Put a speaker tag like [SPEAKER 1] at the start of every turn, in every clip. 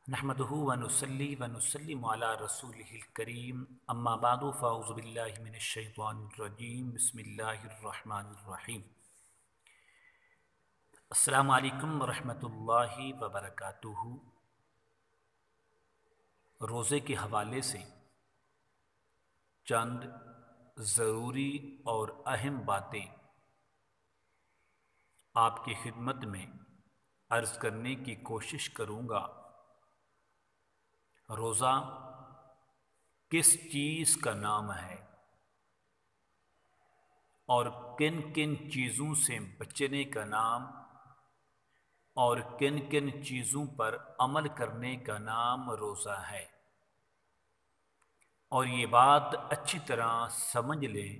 [SPEAKER 1] نحمدہ ونصلی ونسلم علی رسولہ الکریم اما بعد فاعوذ باللہ من الشیطان الرجیم بسم اللہ الرحمن الرحیم۔ السلام علیکم ورحمۃ اللہ وبرکاتہ۔ روزے کے حوالے سے چند ضروری اور اہم باتیں آپ کی خدمت میں عرض کرنے کی کوشش کروں گا۔ روزہ کس چیز کا نام ہے اور کن کن چیزوں سے بچنے کا نام اور کن کن چیزوں پر عمل کرنے کا نام روزہ ہے، اور یہ بات اچھی طرح سمجھ لیں،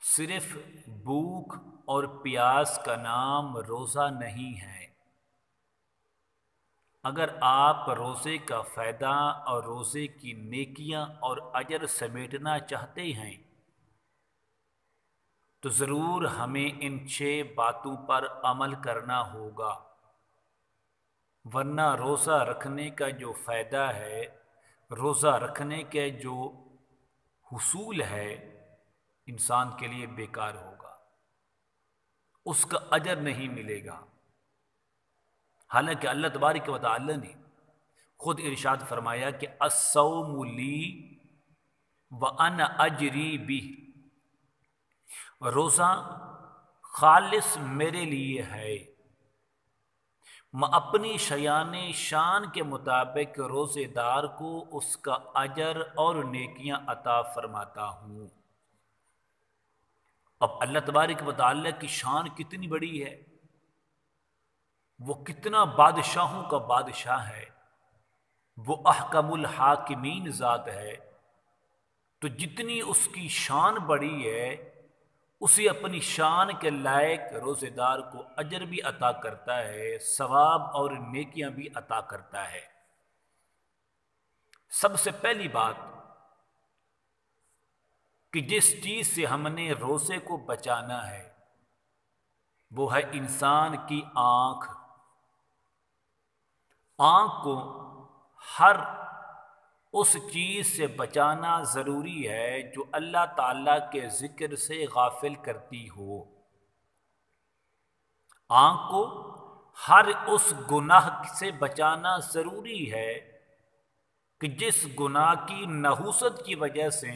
[SPEAKER 1] صرف بھوک اور پیاس کا نام روزہ نہیں ہے۔ اگر آپ روزے کا فائدہ اور روزے کی نیکیاں اور اجر سمیٹنا چاہتے ہیں تو ضرور ہمیں ان 6 باتوں پر عمل کرنا ہوگا، ورنہ روزہ رکھنے کا جو فائدہ ہے، روزہ رکھنے کے جو حصول ہے، انسان کے لیے بیکار ہوگا، اس کا اجر نہیں ملے گا۔ حالانکہ اللہ تبارک و تعالی نے خود ارشاد فرمایا کہ الصوم لی وانا اجری بہ، روزہ خالص میرے لیے ہے، میں اپنی شیان شان کے مطابق روزے دار کو اس کا اجر اور نیکیاں عطا فرماتا ہوں۔ اب اللہ تبارک و تعالی کی شان کتنی بڑی ہے، وہ کتنا بادشاہوں کا بادشاہ ہے، وہ احکم الحاکمین ذات ہے، تو جتنی اس کی شان بڑی ہے اسے اپنی شان کے لائق روزے دار کو اجر بھی عطا کرتا ہے، ثواب اور نیکیاں بھی عطا کرتا ہے۔ سب سے پہلی بات کہ جس چیز سے ہم نے روزے کو بچانا ہے وہ ہے انسان کی آنکھ۔ آنکھ کو ہر اس چیز سے بچانا ضروری ہے جو اللہ تعالیٰ کے ذکر سے غافل کرتی ہو۔ آنکھ کو ہر اس گناہ سے بچانا ضروری ہے کہ جس گناہ کی نحوست کی وجہ سے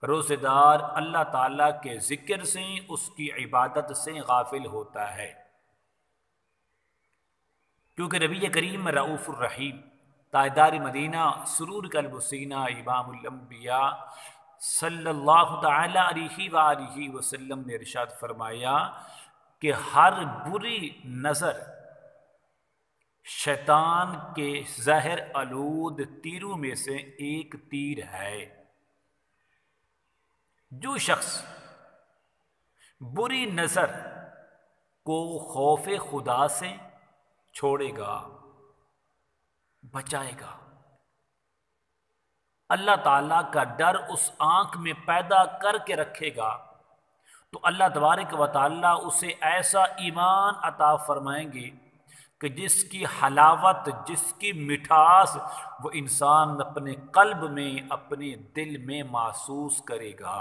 [SPEAKER 1] روزے دار اللہ تعالیٰ کے ذکر سے، اس کی عبادت سے غافل ہوتا ہے، کیونکہ نبی کریم رؤوف الرحیم، تاجدار مدینہ، سرور قلب و سینہ، امام الانبیاء صلی اللہ تعالی علیہ وآلہ وسلم نے ارشاد فرمایا کہ ہر بری نظر شیطان کے زہر آلود تیروں میں سے ایک تیر ہے۔ جو شخص بری نظر کو خوف خدا سے چھوڑے گا، بچائے گا، اللہ تعالیٰ کا ڈر اس آنکھ میں پیدا کر کے رکھے گا، تو اللہ تبارک و تعالیٰ اسے ایسا ایمان عطا فرمائیں گے کہ جس کی حلاوت، جس کی مٹھاس وہ انسان اپنے قلب میں، اپنے دل میں محسوس کرے گا۔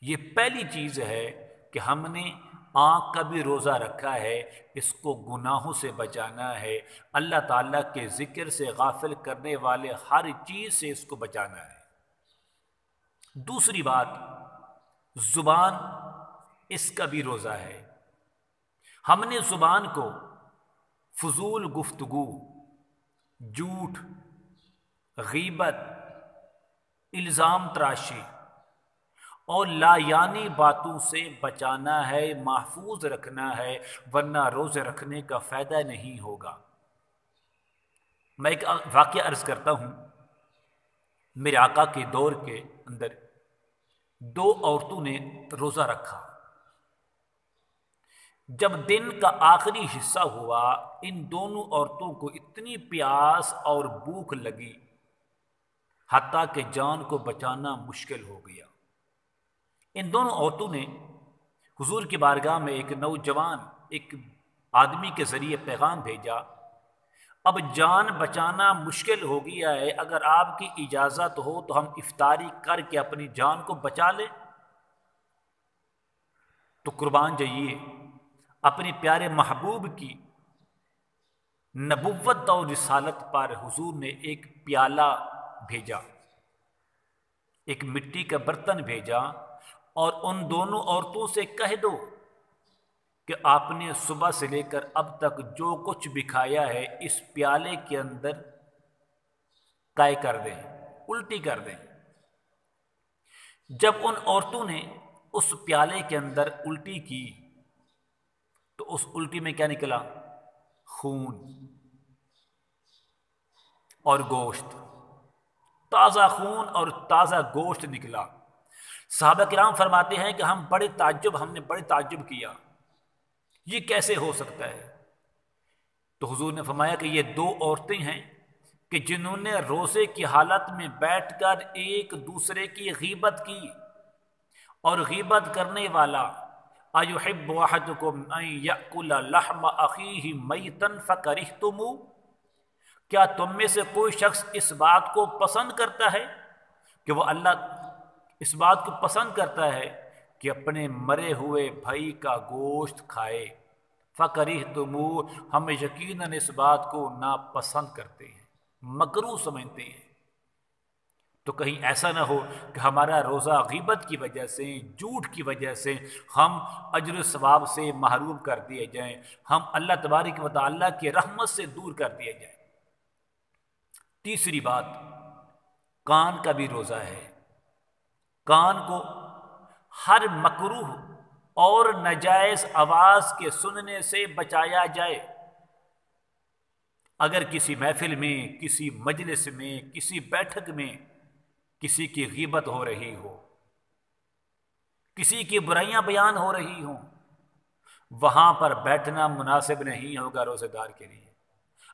[SPEAKER 1] یہ پہلی چیز ہے کہ ہم نے آنکھ کا بھی روزہ رکھا ہے، اس کو گناہوں سے بچانا ہے، اللہ تعالیٰ کے ذکر سے غافل کرنے والے ہر چیز سے اس کو بچانا ہے۔ دوسری بات، زبان، اس کا بھی روزہ ہے۔ ہم نے زبان کو فضول گفتگو، جھوٹ، غیبت، الزام تراشی اور لایانی باتوں سے بچانا ہے، محفوظ رکھنا ہے، ورنہ روزے رکھنے کا فائدہ نہیں ہوگا۔ میں ایک واقعہ عرض کرتا ہوں۔ میرے آقا کے دور کے اندر 2 عورتوں نے روزہ رکھا۔ جب دن کا آخری حصہ ہوا، ان دونوں عورتوں کو اتنی پیاس اور بھوک لگی حتیٰ کہ جان کو بچانا مشکل ہو گیا۔ ان دونوں عورتوں نے حضور کی بارگاہ میں ایک نوجوان، ایک آدمی کے ذریعے پیغام بھیجا اب جان بچانا مشکل ہو گیا ہے، اگر آپ کی اجازت ہو تو ہم افطاری کر کے اپنی جان کو بچا لیں۔ تو قربان جائیے، اپنے پیارے محبوب کی نبوت اور رسالت پر حضور نے ایک پیالہ بھیجا، ایک مٹی کا برتن بھیجا، اور ان دونوں عورتوں سے کہہ دو کہ آپ نے صبح سے لے کر اب تک جو کچھ بھی کھایا ہے اس پیالے کے اندر قائع کر دیں، الٹی کر دیں۔ جب ان عورتوں نے اس پیالے کے اندر الٹی کی تو اس الٹی میں کیا نکلا؟ خون اور گوشت، تازہ خون اور تازہ گوشت نکلا۔ صحابہ کرام فرماتے ہیں کہ ہم نے بڑے تعجب کیا، یہ کیسے ہو سکتا ہے؟ تو حضور نے فرمایا کہ یہ دو عورتیں ہیں کہ جنہوں نے روزے کی حالت میں بیٹھ کر ایک دوسرے کی غیبت کی، اور غیبت کرنے والا اَيُحِبُّ أَحَدُكُمْ أَن يَأْكُلَ لَحْمَ أَخِيهِ مَيْتًا فَكَرِهْتُمُوهُ، کیا تم میں سے کوئی شخص اس بات کو پسند کرتا ہے کہ وہ اس بات کو پسند کرتا ہے کہ اپنے مرے ہوئے بھائی کا گوشت کھائے؟ فَكَرِهْتُمُوهُ، ہم یقیناً اس بات کو ناپسند کرتے ہیں، مکروہ سمجھتے ہیں۔ تو کہیں ایسا نہ ہو کہ ہمارا روزہ غیبت کی وجہ سے، جھوٹ کی وجہ سے ہم اجر و ثواب سے محروم کر دیے جائیں، ہم اللہ تبارک و تعالیٰ کی رحمت سے دور کر دیے جائیں۔ تیسری بات، کان کا بھی روزہ ہے۔ کان کو ہر مکروہ اور ناجائز آواز کے سننے سے بچایا جائے۔ اگر کسی محفل میں، کسی مجلس میں، کسی بیٹھک میں کسی کی غیبت ہو رہی ہو، کسی کی برائیاں بیان ہو رہی ہوں، وہاں پر بیٹھنا مناسب نہیں ہوگا روزہ دار کے لیے۔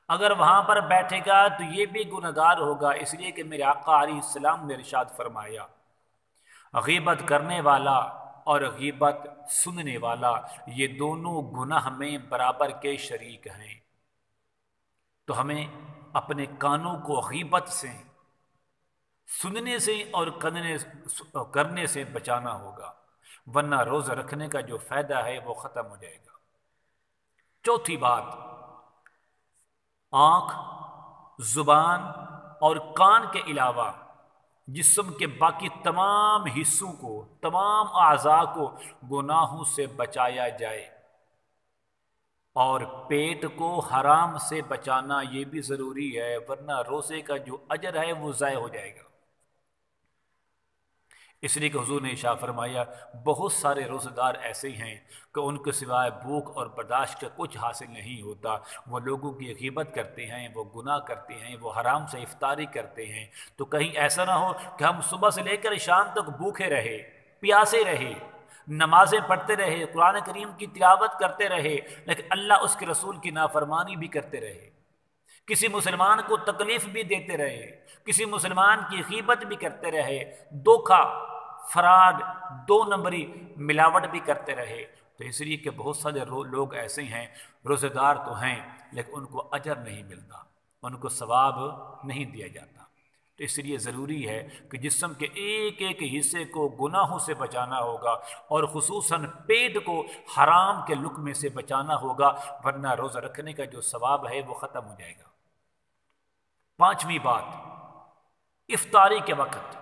[SPEAKER 1] اگر وہاں پر بیٹھے گا تو یہ بھی گنہگار ہوگا، اس لیے کہ میرے آقا علیہ السلام نے ارشاد فرمایا، غیبت کرنے والا اور غیبت سننے والا یہ دونوں گناہ میں برابر کے شریک ہیں۔ تو ہمیں اپنے کانوں کو غیبت سے، سننے سے اور کرنے سے بچانا ہوگا، ورنہ روزہ رکھنے کا جو فائدہ ہے وہ ختم ہو جائے گا۔ چوتھی بات، آنکھ، زبان اور کان کے علاوہ جسم کے باقی تمام حصوں کو، تمام اعضاء کو گناہوں سے بچایا جائے، اور پیٹ کو حرام سے بچانا یہ بھی ضروری ہے، ورنہ روزے کا جو اجر ہے وہ ضائع ہو جائے گا۔ اس لیے کہ حضور نے ارشاد فرمایا، بہت سارے روزہ دار ایسے ہیں کہ ان کے سوائے بھوک اور برداشت کا کچھ حاصل نہیں ہوتا، وہ لوگوں کی غیبت کرتے ہیں، وہ گناہ کرتے ہیں، وہ حرام سے افطاری کرتے ہیں۔ تو کہیں ایسا نہ ہو کہ ہم صبح سے لے کر شام تک بھوکے رہے، پیاسے رہے، نمازیں پڑھتے رہے، قرآن کریم کی تلاوت کرتے رہے، لیکن اللہ اس کے رسول کی نافرمانی بھی کرتے رہے، کسی مسلمان کو تکلیف بھی دیتے رہے، کسی مسلمان کی غیبت بھی کرتے رہے، دھوکہ، فراڈ، دو نمبری، ملاوٹ بھی کرتے رہے۔ تو اس لیے کہ بہت سارے لوگ ایسے ہیں، روزہ دار تو ہیں لیکن ان کو اجر نہیں ملتا، ان کو ثواب نہیں دیا جاتا۔ تو اس لیے ضروری ہے کہ جسم کے ایک ایک حصے کو گناہوں سے بچانا ہوگا، اور خصوصاً پیٹ کو حرام کے لقمے سے بچانا ہوگا، ورنہ روزہ رکھنے کا جو ثواب ہے وہ ختم ہو جائے گا۔ پانچویں بات، افطاری کے وقت،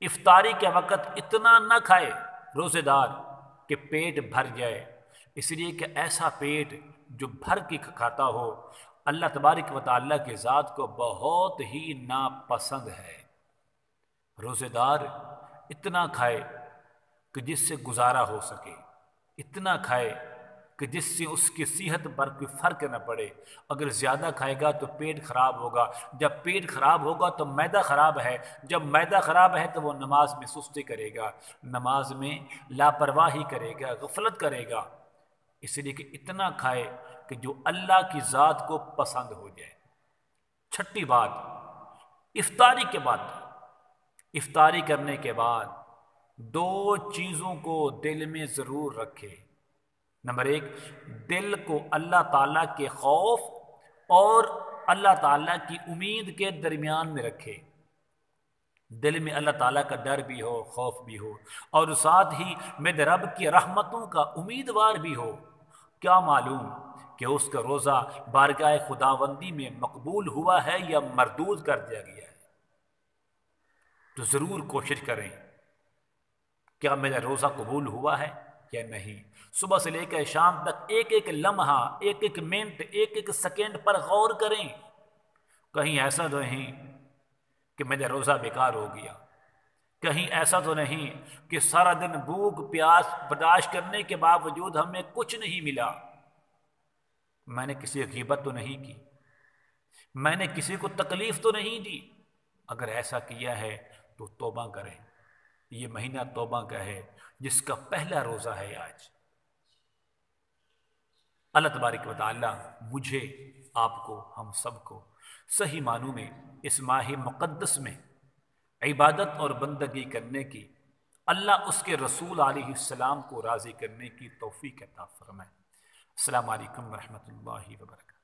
[SPEAKER 1] افطاری کے وقت اتنا نہ کھائے روزے دار کہ پیٹ بھر جائے، اس لیے کہ ایسا پیٹ جو بھر کے کھاتا ہو اللہ تبارک و تعالیٰ کی ذات کو بہت ہی ناپسند ہے۔ روزے دار اتنا کھائے کہ جس سے گزارا ہو سکے، اتنا کھائے کہ جس سے اس کی صحت پر کوئی فرق نہ پڑے۔ اگر زیادہ کھائے گا تو پیٹ خراب ہوگا، جب پیٹ خراب ہوگا تو معدہ خراب ہے، جب معدہ خراب ہے تو وہ نماز میں سستی کرے گا، نماز میں لاپرواہی کرے گا، غفلت کرے گا۔ اس لیے کہ اتنا کھائے کہ جو اللہ کی ذات کو پسند ہو جائے۔ چھٹی بات، افطاری کے بعد، افطاری کرنے کے بعد دو چیزوں کو دل میں ضرور رکھے۔ نمبر ایک، دل کو اللہ تعالیٰ کے خوف اور اللہ تعالیٰ کی امید کے درمیان میں رکھے، دل میں اللہ تعالیٰ کا ڈر بھی ہو، خوف بھی ہو، اور ساتھ ہی میرے رب کی رحمتوں کا امیدوار بھی ہو۔ کیا معلوم کہ اس کا روزہ بارگاہ خداوندی میں مقبول ہوا ہے یا مردود کر دیا گیا ہے۔ تو ضرور کوشش کریں، کیا میرا روزہ قبول ہوا ہے یا نہیں۔ صبح سے لے کر شام تک ایک ایک لمحہ، ایک ایک منٹ، ایک ایک سیکنڈ پر غور کریں، کہیں ایسا تو نہیں کہ میرا روزہ بیکار ہو گیا، کہیں ایسا تو نہیں کہ سارا دن بھوک پیاس برداشت کرنے کے باوجود ہمیں کچھ نہیں ملا، میں نے کسی کی غیبت تو نہیں کی، میں نے کسی کو تکلیف تو نہیں دی۔ اگر ایسا کیا ہے تو توبہ کریں، یہ مہینہ توبہ کا ہے جس کا پہلا روزہ ہے آج۔ اللہ تبارک و تعالی مجھے، آپ کو، ہم سب کو صحیح معنوں میں اس ماہ مقدس میں عبادت اور بندگی کرنے کی، اللہ اس کے رسول علیہ السلام کو راضی کرنے کی توفیق عطا فرمائے۔ السلام علیکم ورحمۃ اللہ وبرکاتہ۔